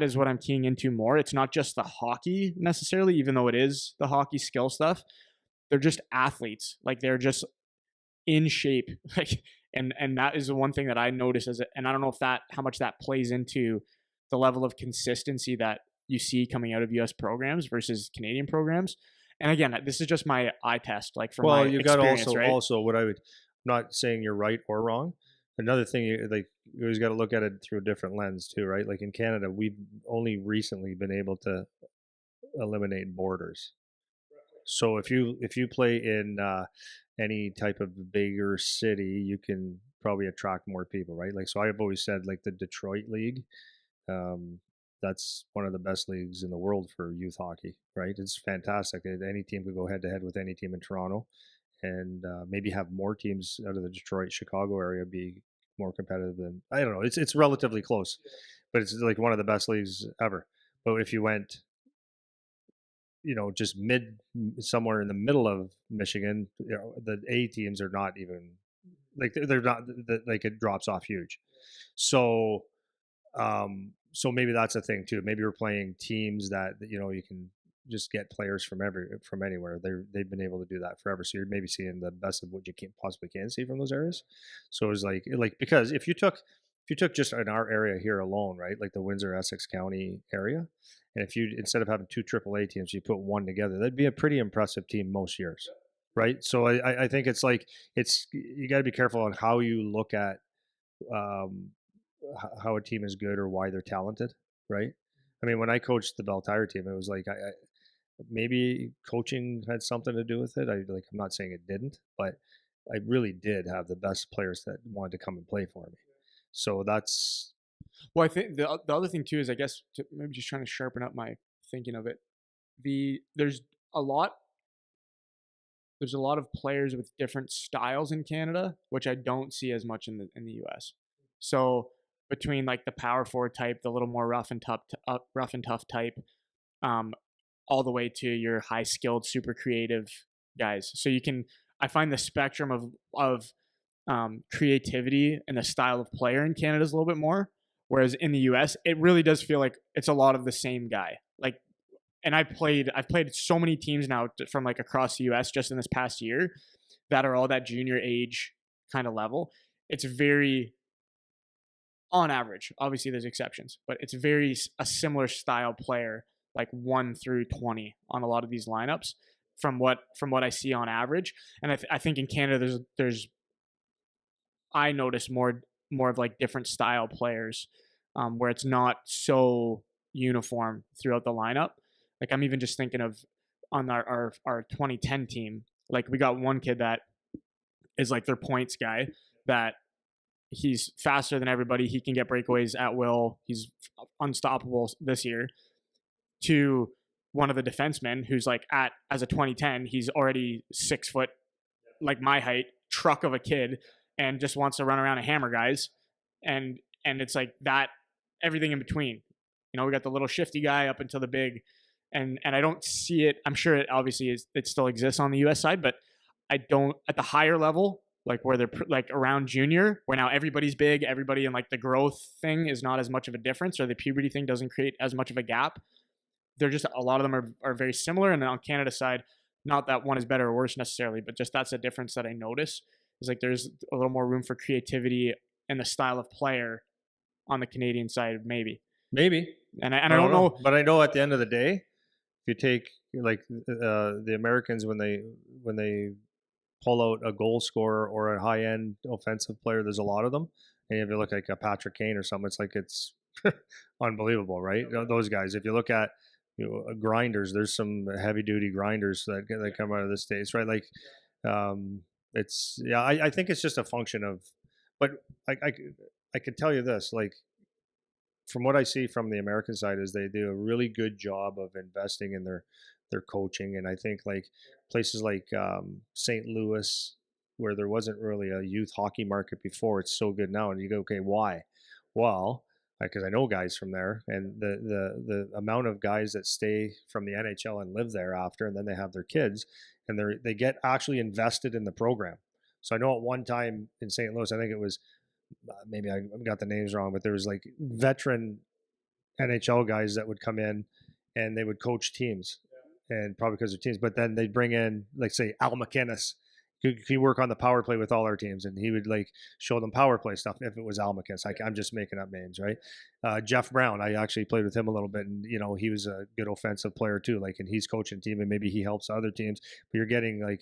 is what I'm keying into more. It's not just the hockey necessarily, even though it is the hockey skill stuff. They're just athletes. Like they're just in shape. Like, and that is the one thing that I notice and I don't know how much that plays into the level of consistency that you see coming out of US programs versus Canadian programs. And again, this is just my eye test, like from my you experience, got right? also what I'm not saying you're right or wrong. Another thing, you always got to look at it through a different lens too, right? Like in Canada, we've only recently been able to eliminate borders. So if you play in any type of bigger city, you can probably attract more people, right? Like so, I've always said like the Detroit League, that's one of the best leagues in the world for youth hockey, right? It's fantastic. Any team could go head to head with any team in Toronto, and maybe have more teams out of the Detroit, Chicago area be more competitive than I don't know. It's relatively close, but it's like one of the best leagues ever. But if you went, just somewhere in the middle of Michigan, the A teams are not even like they're not like it drops off huge. So, so maybe that's a thing too. Maybe we're playing teams that you can just get players from anywhere. They've been able to do that forever. So you're maybe seeing the best of what you possibly can see from those areas. So it's like because if you took just in our area here alone, right, like the Windsor Essex County area, and if you instead of having 2 AAA teams, you put one together, that'd be a pretty impressive team most years, right? So I think it's like you got to be careful on how you look at how a team is good or why they're talented, right? I mean, when I coached the Bell Tire team, it was like maybe coaching had something to do with it. I'm not saying it didn't, but I really did have the best players that wanted to come and play for me. So that's. Well, I think the other thing too is I guess maybe just trying to sharpen up my thinking of it. There's a lot of players with different styles in Canada, which I don't see as much in the US. So between like the power forward type, the little more rough and tough type, um, all the way to your high skilled, super creative guys. So you can, I find the spectrum of creativity and the style of player in Canada is a little bit more. Whereas in the US, it really does feel like it's a lot of the same guy. Like, and I've played so many teams now from like across the US just in this past year that are all that junior age kind of level. It's very, on average, obviously there's exceptions, but it's very a similar style player, like 1 through 20 on a lot of these lineups from what I see on average. And I think in Canada there's I notice more of like different style players, where it's not so uniform throughout the lineup. Like I'm even just thinking of on our 2010 team. Like we got one kid that is like their points guy that he's faster than everybody. He can get breakaways at will. He's unstoppable this year. To one of the defensemen who's like at as a 2010, he's already 6 foot, like my height, truck of a kid, and just wants to run around and hammer guys. And it's like that, everything in between. You know, we got the little shifty guy up until the big, and I don't see it. I'm sure it obviously is. It still exists on the U.S. side, but I don't at the higher level, like where they're like around junior, where now everybody's big, everybody, and like the growth thing is not as much of a difference, or the puberty thing doesn't create as much of a gap. They're just a lot of them are very similar. And then on Canada side, not that one is better or worse necessarily, but just that's a difference that I notice. Is like there's a little more room for creativity and the style of player on the Canadian side, maybe. Maybe. And I don't know, but I know at the end of the day, if you take like the Americans when they pull out a goal scorer or a high end offensive player, there's a lot of them. And if you look like a Patrick Kane or something, it's like it's unbelievable, right? Those guys. If you look at grinders, there's some heavy duty grinders that come out of the States, right? Like it's I think it's just a function of, but I could tell you this, like from what I see from the American side is they do a really good job of investing in their coaching, and I think like places like St. Louis, where there wasn't really a youth hockey market before, it's so good now. And you go, okay, why? Well, because I know guys from there, and the amount of guys that stay from the NHL and live there after, and then they have their kids, and they get actually invested in the program. So I know at one time in St. Louis, I think it was maybe I got the names wrong, but there was like veteran NHL guys that would come in and they would coach teams, and probably because of teams. But then they'd bring in, like, say, Al McInnes. He work on the power play with all our teams, and he would like show them power play stuff. If it was Al McInnes, I'm just making up names, right? Jeff Brown, I actually played with him a little bit, and he was a good offensive player too. Like, and he's coaching team, and maybe he helps other teams. But you're getting like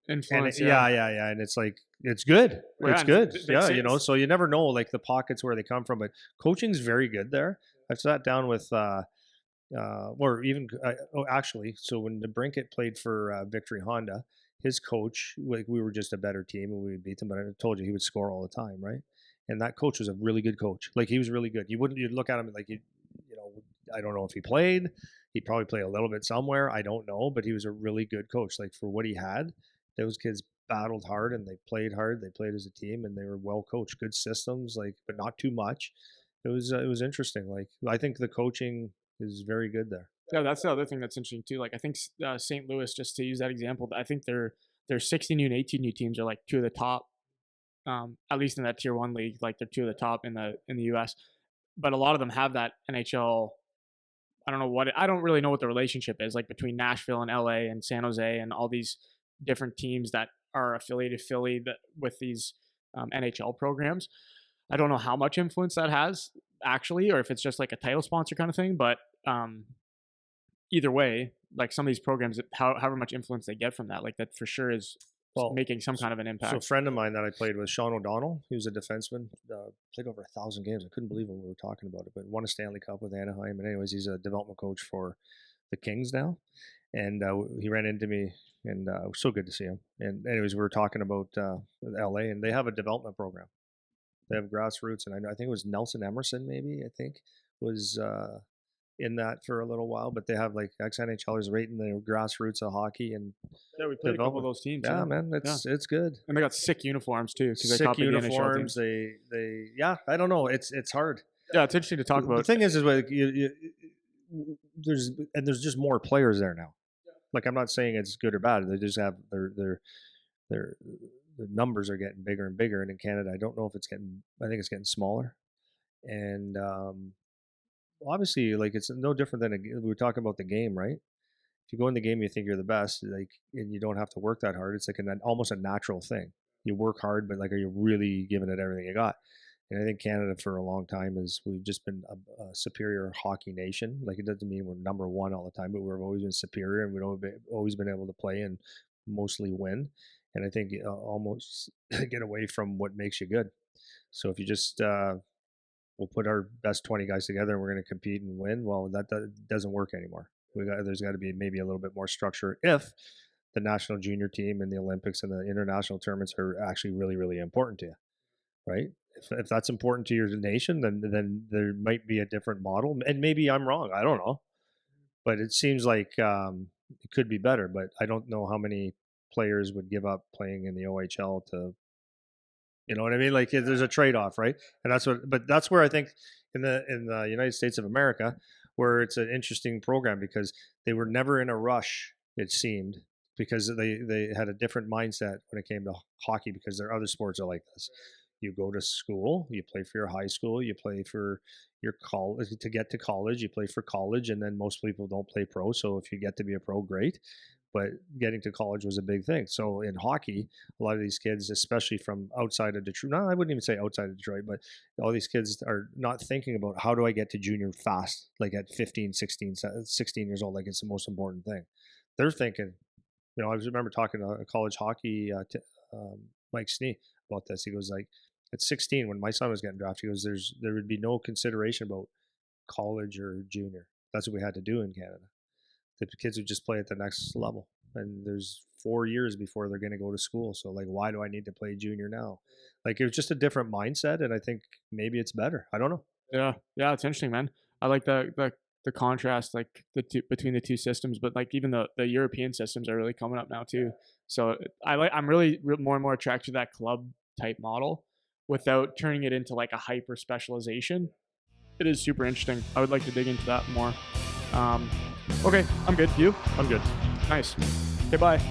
influence. Yeah, and it's like it's good. Yeah, it's good. Yeah, sense. So you never know like the pockets where they come from, but coaching's very good there. I've sat down with or even actually, so when DeBrincat played for Victory Honda, his coach, like we were just a better team and we would beat them, but I told you he would score all the time, right? And that coach was a really good coach. Like he was really good. You'd look at him like I don't know if he played. He'd probably play a little bit somewhere. I don't know, but he was a really good coach. Like for what he had, those kids battled hard and they played hard. They played as a team and they were well coached. Good systems, like but not too much. It was interesting. Like I think the coaching is very good there. Yeah, that's the other thing that's interesting too. Like I think St. Louis, just to use that example, I think their 16U and 18U teams are like two of the top, at least in that tier one league. Like they're two of the top in the U.S. But a lot of them have that NHL. I don't really know what the relationship is like between Nashville and LA and San Jose and all these different teams that are affiliated Philly with these NHL programs. I don't know how much influence that has actually, or if it's just like a title sponsor kind of thing. But either way, like some of these programs, however much influence they get from that, like that for sure is making some kind of an impact. So a friend of mine that I played with, Sean O'Donnell, he was a defenseman, played over 1,000 games. I couldn't believe when we were talking about it, but won a Stanley Cup with Anaheim. And anyways, he's a development coach for the Kings now. And he ran into me, and it was so good to see him. And anyways, we were talking about LA, and they have a development program. They have grassroots, and I think it was Nelson Emerson, maybe, I think, was in that for a little while, but they have like ex-NHLers right in the grassroots of hockey and we played a couple of those teams. Yeah, man, it's good. And they got sick uniforms too because they Sick copied uniforms. the NHL teams. They I don't know. It's hard. Yeah, it's interesting to talk about. The thing is like there's just more players there now. Like I'm not saying it's good or bad. They just have their numbers are getting bigger and bigger. And in Canada, I don't know if it's getting. I think it's getting smaller. And obviously, like it's no different than we were talking about the game, right? If you go in the game, you think you're the best, like, and you don't have to work that hard. It's like almost a natural thing. You work hard, but like, are you really giving it everything you got? And I think Canada for a long time we've just been a superior hockey nation. Like it doesn't mean we're number one all the time, but we've always been superior, and we've always been able to play and mostly win. And I think almost get away from what makes you good. So if you just we'll put our best 20 guys together and we're going to compete and win, well, that doesn't work anymore. There's got to be maybe a little bit more structure if the national junior team and the Olympics and the international tournaments are actually really, really important to you, right? If that's important to your nation, then there might be a different model. And maybe I'm wrong. I don't know. But it seems like it could be better. But I don't know how many players would give up playing in the OHL to, you know what I mean? Like there's a trade-off, right? And that's where I think in the United States of America, where it's an interesting program because they were never in a rush, it seemed, because they had a different mindset when it came to hockey because their other sports are like this. You go to school, you play for your high school, you play for your college to get to college, you play for college, and then most people don't play pro. So if you get to be a pro, great. But getting to college was a big thing. So in hockey, a lot of these kids, especially from outside of Detroit, no, I wouldn't even say outside of Detroit, but all these kids are not thinking about how do I get to junior fast, like at 15, 16 years old, like it's the most important thing. They're thinking, you know, I remember talking to a college hockey, Mike Snee, about this. He goes like, at 16, when my son was getting drafted, he goes, there would be no consideration about college or junior. That's what we had to do in Canada. The kids would just play at the next level, and there's 4 years before they're going to go to school. So like, why do I need to play junior now? Like it was just a different mindset, and I think maybe it's better. I don't know. Yeah, it's interesting, man. I like the contrast, like between the two systems, but like even the European systems are really coming up now too. So I'm really more and more attracted to that club type model without turning it into like a hyper specialization. It is super interesting. I would like to dig into that more. Okay, I'm good. You? I'm good. Nice. Okay, bye.